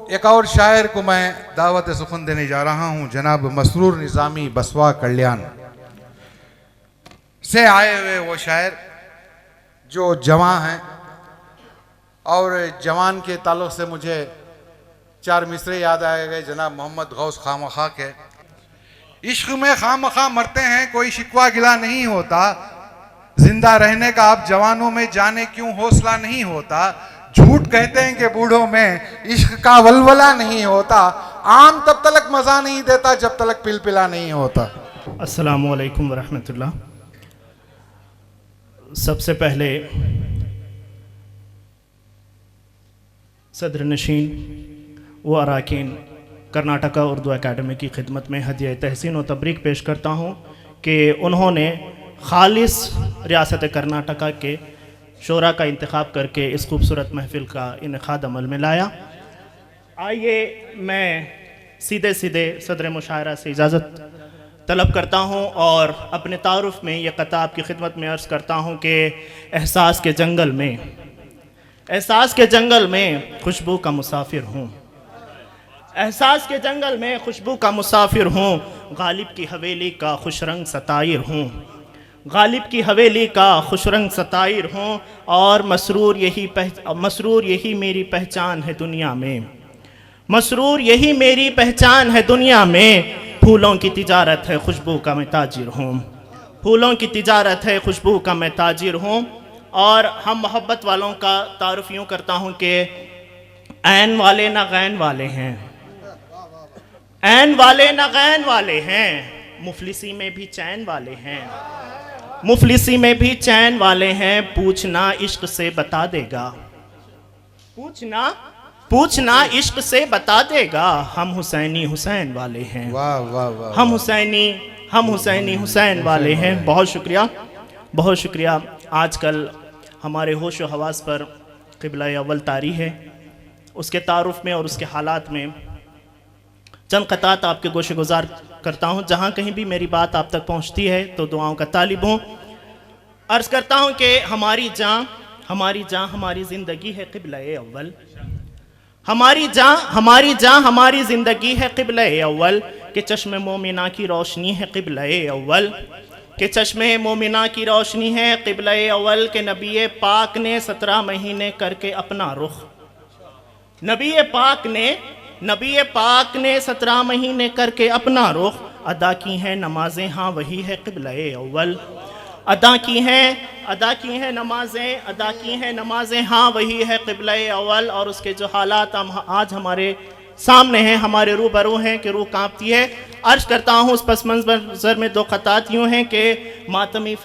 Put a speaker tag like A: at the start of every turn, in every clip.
A: एक और शायर को मैं दावत सुखन देने जा रहा हूं, जनाब मसरूर निज़ामी बसवा कल्याण से आए हुए वो शायर जो जवां हैं, और जवान के ताल्लुक से मुझे चार मिसरे याद आए गए जनाब मोहम्मद गौस खामखा के। इश्क में खामखा मरते हैं, कोई शिकवा गिला नहीं होता, जिंदा रहने का आप जवानों में जाने क्यों हौसला नहीं होता, झूठ कहते हैं कि बूढ़ों में इश्क का वलवला नहीं होता, आम तब तक मजा नहीं देता जब तक पिलपिला नहीं होता।
B: अस्सलामु अलैकुम वरहमतुल्लाह। सबसे पहले सदर नशीन व अरकान कर्नाटका उर्दू एकेडमी की खिदमत में हदिया तहसीन व तबरीक पेश करता हूँ कि उन्होंने खालिस रियासत कर्नाटका के शोरा का इंतखाब करके इस खूबसूरत महफिल का इनेकाद अमल में लाया। आइए मैं सीधे सीधे सदर मुशायरा से इजाज़त तलब करता हूँ और अपने तारुफ में यह क़ता आपकी खिदमत में अर्ज़ करता हूँ कि एहसास के जंगल में खुशबू का मुसाफिर हूँ, एहसास के जंगल में खुशबू का मुसाफिर हूँ, गालिब की हवेली का खुशरंग सताइर हूँ, गालिब की हवेली का खुशरंग सताइर हूँ, और मसरूर यही मेरी पहचान है दुनिया में, मसरूर यही मेरी पहचान है दुनिया में, फूलों की तिजारत है खुशबू का मैं ताजिर हूँ, फूलों की तिजारत है खुशबू का मैं ताजिर हूँ। और हम मोहब्बत वालों का तारुफ यूँ करता हूँ कि ऐन वाले ना गैन वाले हैं, ऐन वाले ना गैन वाले हैं, मुफलिसी में भी चैन वाले हैं, मुफलिसी में भी चैन वाले हैं, पूछना इश्क से बता देगा, पूछना इश्क से बता देगा, हम हुसैनी हुसैन वाले हैं,
A: वाह वाह वाह,
B: हम हुसैनी हुसैन वाले हैं। बहुत शुक्रिया, बहुत शुक्रिया। आजकल हमारे होश व हवास पर क़िबला अव्वल तारी है, उसके तारुफ में और उसके हालात में चंद क़तात आपके गोशे गुजार करता हूँ। जहाँ कहीं भी मेरी बात आप तक पहुँचती है तो दुआओं का तालिब हूँ। अर्ज़ करता हूँ कि हमारी जान हमारी ज़िंदगी है क़िबला अव्वल, हमारी जान हमारी ज़िंदगी है क़िबला अव्वल, के चश्मे मोमिना की रोशनी है क़िबला अव्वल, के चश्मे मोमिना की रोशनी है क़िबला अव्वल, के नबी पाक ने 17 महीने करके अपना रुख, नबी पाक ने 17 महीने करके अपना रुख, अदा की हैं नमाजें, हाँ वही है क़िबला अव्वल, अदा की हैं नमाजें, हाँ वही है क़िबला अव्वल। और उसके जो हालात आज हमारे सामने हैं, हमारे रूबरू हैं कि रूह कांपती है। अर्ज करता हूँ उस पस मंज़र में दो क़तात यूँ हैं कि मातमी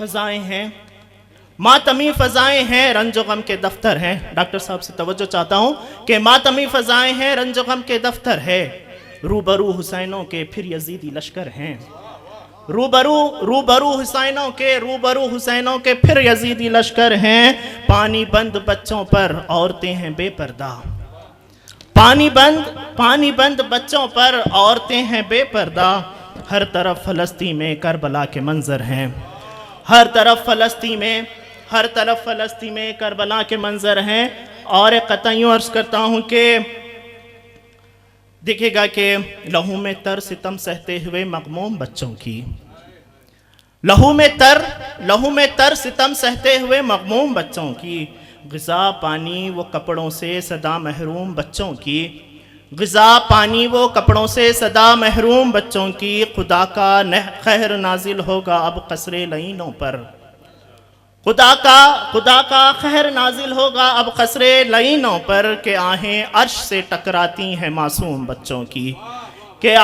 B: फ़ज़ाएँ हैं, रंजो गम के दफ्तर हैं। डॉक्टर साहब से तवज्जो चाहता हूँ कि मातमी फ़ज़ाएँ हैं, रंजो गम के दफ्तर है, रूबरू हुसैनों के फिर यजीदी लश्कर हैं, रूबरू हुसैनों के फिर यजीदी लश्कर हैं, पानी बंद बच्चों पर औरतें हैं बेपर्दा, पानी बंद बच्चों पर औरतें हैं बेपर्दा, हर तरफ फ़लस्तीन में करबला के मंजर हैं, हर तरफ फ़लस्तीन में करबला के मंजर हैं। और एक क़तईयों अर्ज़ करता हूँ कि दिखेगा कि लहू में तर सितम सहते हुए मग़मूम बच्चों की, लहू में तर सितम सहते हुए मग़मूम बच्चों की, ग़िज़ा पानी वो कपड़ों से सदा महरूम बच्चों की, ग़िज़ा पानी वो कपड़ों से सदा महरूम बच्चों की, खुदा का कहर नाजिल होगा अब क़स्रे लईनों पर, खुदा का कहर नाजिल होगा अब क़स्रे लईनों पर, के आहें अर्श से टकराती हैं मासूम बच्चों की, के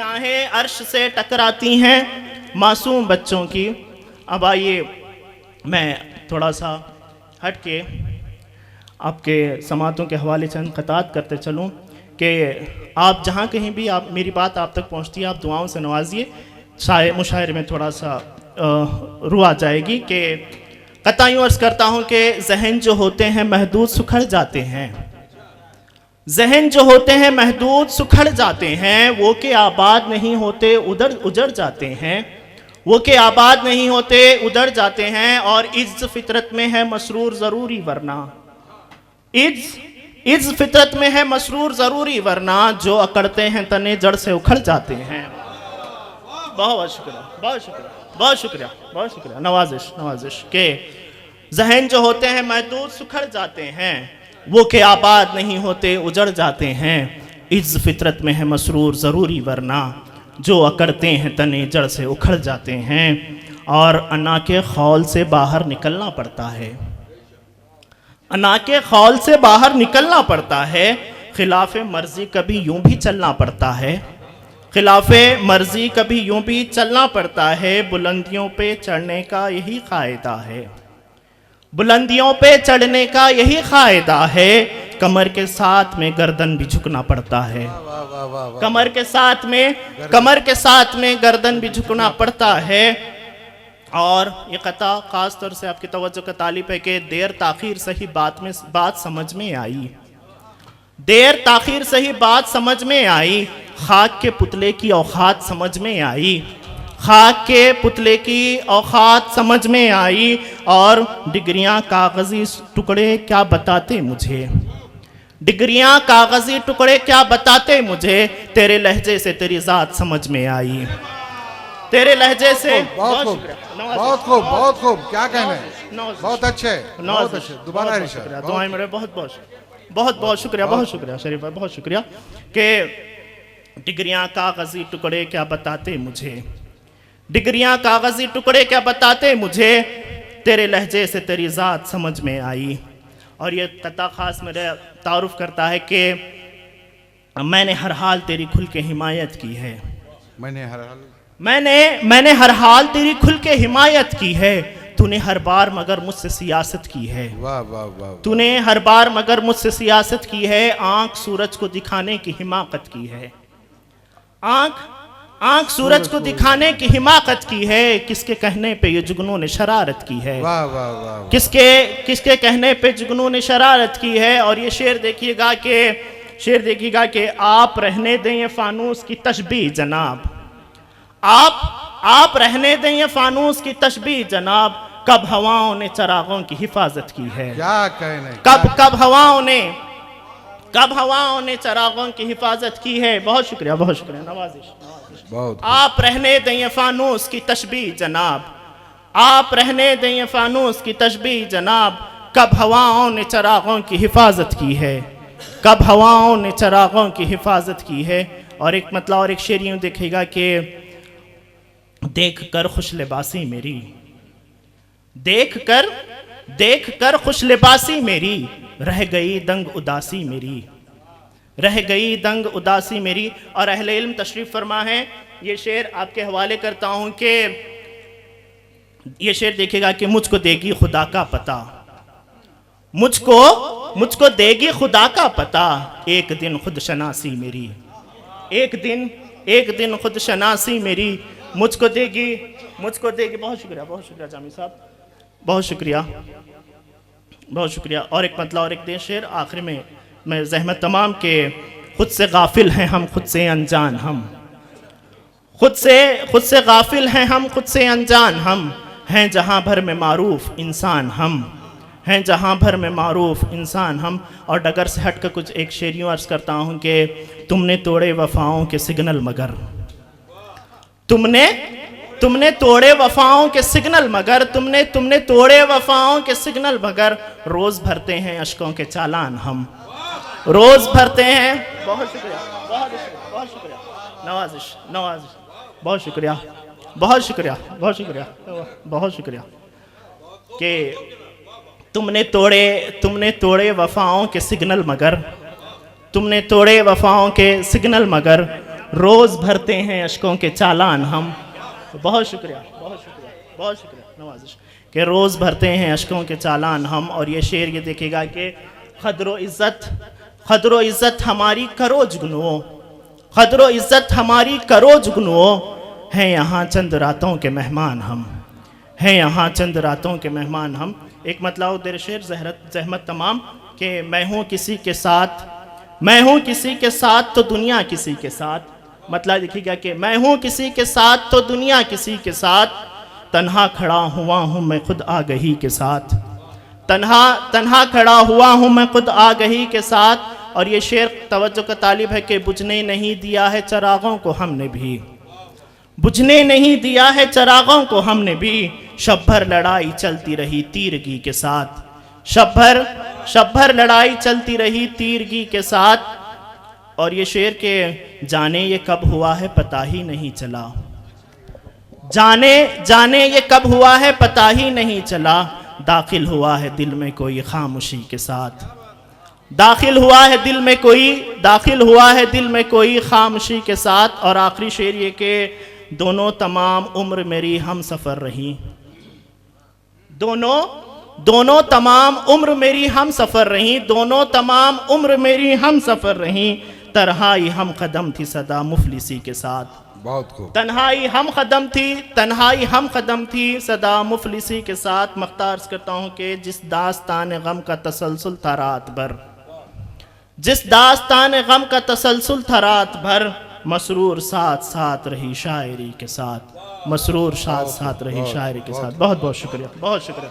B: आहें अर्श से टकराती हैं मासूम बच्चों की। अब आइए मैं थोड़ा सा हट के आपके समातों के हवाले चंद क़तात करते चलूँ कि आप जहाँ कहीं भी आप मेरी बात आप तक पहुँचती है, आप दुआओं से नवाजिए, शायद मुशायरे में थोड़ा सा रूह आ जाएगी। कि क़ता यूँ अर्ज़ करता हूँ कि जहन जो होते हैं महदूद सुखड़ जाते हैं, जहन जो होते हैं महदूद सुखड़ जाते हैं, वो के आबाद नहीं होते उजड़ जाते हैं, वो के आबाद नहीं होते उधर जाते हैं। और इज्ज़ फितरत में है मसरूर ज़रूरी, वरना इस फितरत में है मसरूर ज़रूरी, वरना जो अकड़ते हैं तने जड़ से उखड़ जाते हैं। बहुत शुक्रिया, बहुत शुक्रिया, बहुत शुक्रिया, बहुत शुक्रिया। नवाजिश नवाजिश के जहन जो होते हैं महदूद सुखड़ जाते हैं, वो के आबाद नहीं होते उजड़ जाते हैं। इस फितरत में है मसरूर ज़रूरी, वरना जो अकड़ते हैं तने जड़ से उखड़ जाते हैं। और अना के खौल से बाहर निकलना पड़ता है, अना के खौल से बाहर निकलना पड़ता है। खिलाफ मर्जी कभी यूं भी चलना पड़ता है, खिलाफ मर्जी कभी यूं भी चलना पड़ता है। बुलंदियों पे चढ़ने का यही कायदा है, बुलंदियों पे चढ़ने का यही कायदा है। कमर के साथ में गर्दन भी झुकना पड़ता है, कमर के साथ में गर्दन भी झुकना पड़ता है। और ये कथा ख़ास तौर से आपकी तवज्जो का तालिब है कि देर ताख़ीर से ही बात समझ में आई, देर ताख़ीर से ही बात समझ में आई। खाक के पुतले की औकात समझ में आई, खाक के पुतले की औकात समझ में आई। और डिग्रियां कागज़ी टुकड़े क्या बताते मुझे, डिग्रियां कागज़ी टुकड़े क्या बताते मुझे। तेरे लहजे से तेरी ज़ात समझ में आई, तेरे लहजे से।
A: बहुत खूब, बहुत खूब, बहुत खूब, क्या कहने, बहुत अच्छे, बहुत अच्छे। दोबारा
B: दुआएं मेरे बहुत बहुत बहुत बहुत शुक्रिया, बहुत शुक्रिया शरीफ भाई, बहुत शुक्रिया। कि डिग्रियां कागज़ी टुकड़े क्या बताते मुझे, डिग्रियां कागज़ी टुकड़े क्या बताते मुझे। तेरे लहजे से तेरी ज़ात समझ में आई। और ये कथा ख़ास मेरे तारुफ करता है कि मैंने हर हाल तेरी खुल के हिमायत की है,
A: मैंने
B: हर हाल तेरी खुल के हिमायत की है। तूने हर बार मगर मुझसे सियासत की है,
A: वाह वाह वाह,
B: तूने हर बार मगर मुझसे सियासत की है। आंख सूरज को दिखाने की हिमाकत की है, आंख सूरज को दिखाने की हिमाकत की है। किसके कहने पे ये जुगनों ने शरारत की है,
A: वाह वाह वाह,
B: किसके कहने पे जुगनों ने शरारत की है। और ये शेर देखिएगा कि आप रहने दें ये फानूस की तशबीह जनाब, आप रहने दें ये फानूस की तशबीह जनाब। कब हवाओं ने चरागों की हिफाजत की है,
A: क्या कहने,
B: कब हवाओं ने चरागों की हिफाजत की है। बहुत शुक्रिया, बहुत शुक्रिया। नवाजिश
A: बहुत।
B: आप रहने दें ये फानूस की तशबीह जनाब, आप रहने दें ये फानूस की तशबीह जनाब। कब हवाओं ने चरागों की हिफाजत की है, कब हवाओं ने चरागों की हिफाजत की है। और एक मतलब और एक शेर यूं देखेगा कि देख कर खुश लिबासी मेरी, देख कर खुश लिबासी मेरी। रह गई दंग उदासी मेरी, रह गई दंग उदासी मेरी। और अहले इल्म तशरीफ फरमा है, ये शेर आपके हवाले करता हूं कि ये शेर देखिएगा कि मुझको देगी खुदा का पता, मुझको देगी खुदा का पता। एक दिन खुद शनासी मेरी, एक दिन खुद शनासी मेरी मुझको देगी। बहुत शुक्रिया जामी साहब, बहुत शुक्रिया, बहुत शुक्रिया। और एक मतलब और एक दे शेर आखिर में मैं ज़हमत तमाम के खुद से गाफिल हैं हम, खुद से अनजान हम, खुद से गाफिल हैं हम, खुद से अनजान हम। हैं जहाँ भर में मारूफ इंसान हम, हैं जहाँ भर में मारूफ इंसान हम। और डगर से हट कर कुछ एक शेर यूं अर्ज़ करता हूँ कि तुमने तोड़े वफ़ाओं के सिग्नल मगर, तुमने तोड़े वफ़ाओं के सिग्नल मगर, तुमने तोड़े वफ़ाओं के सिग्नल मगर। रोज़ भरते हैं अश्कों के चालान हम, रोज़ भरते हैं। बहुत शुक्रिया, बहुत शुक्रिया। नवाजिश, बहुत शुक्रिया, बहुत शुक्रिया, बहुत शुक्रिया, बहुत शुक्रिया। कि तुमने तोड़े वफ़ाओं के सिग्नल मगर, तुमने तोड़े वफ़ाओं के सिग्नल मगर। रोज़ भरते हैं अश्कों के चालान हम। बहुत शुक्रिया, बहुत शुक्रिया, बहुत शुक्रिया। नवाजिश कि रोज़ भरते हैं अश्कों के चालान हम। और ये शेर ये देखेगा कि क़द्र व इज़्ज़त हमारी करो जुगनुओं, क़द्र व इज़्ज़त हमारी करो जुगनुओं। हैं यहाँ चंद रातों के मेहमान हम, हैं यहाँ चंद रातों के मेहमान हम। एक मतलब देर शेर ज़हमत तमाम कि मैं हूँ किसी के साथ, मैं हूँ किसी के साथ तो दुनिया किसी के साथ। मतलब देखिएगा कि मैं हूँ किसी के साथ तो दुनिया किसी के साथ। तन्हा खड़ा हुआ हूँ मैं खुद आगही के साथ, तन्हा खड़ा हुआ हूँ मैं खुद आगही के साथ। और ये शेर तवज्जो का तालिब है कि बुझने नहीं दिया है चिरागों को हमने भी, बुझने नहीं दिया है चिरागों को हमने भी, शब भर लड़ाई चलती रही तीरगी के साथ, शब भर लड़ाई चलती रही तीरगी के साथ। और ये शेर के जाने ये कब हुआ है पता ही नहीं चला, जाने ये कब हुआ है पता ही नहीं चला, दाखिल हुआ है दिल में कोई खामोशी के साथ, दाखिल हुआ है दिल में कोई खामोशी के साथ। और आखिरी शेर ये के दोनों तमाम उम्र मेरी हम सफ़र रही, दोनों तमाम उम्र मेरी हम सफ़र रही, दोनों तमाम उम्र मेरी हम सफ़र रही, तन्हाई हम कदम थी सदा मुफलिसी के साथ,
A: बहुत खूब।
B: तन्हाई हम कदम थी सदा मुफलिसी के साथ। मख्तार करता हूँ कि जिस दास्तान गम का तसलसल था रात भर, जिस दास्तान गम का तसलसल था रात भर, मसरूर साथ साथ रही शायरी के साथ, मसरूर साथ साथ रही शायरी के साथ। बहुत बहुत शुक्रिया, बहुत शुक्रिया।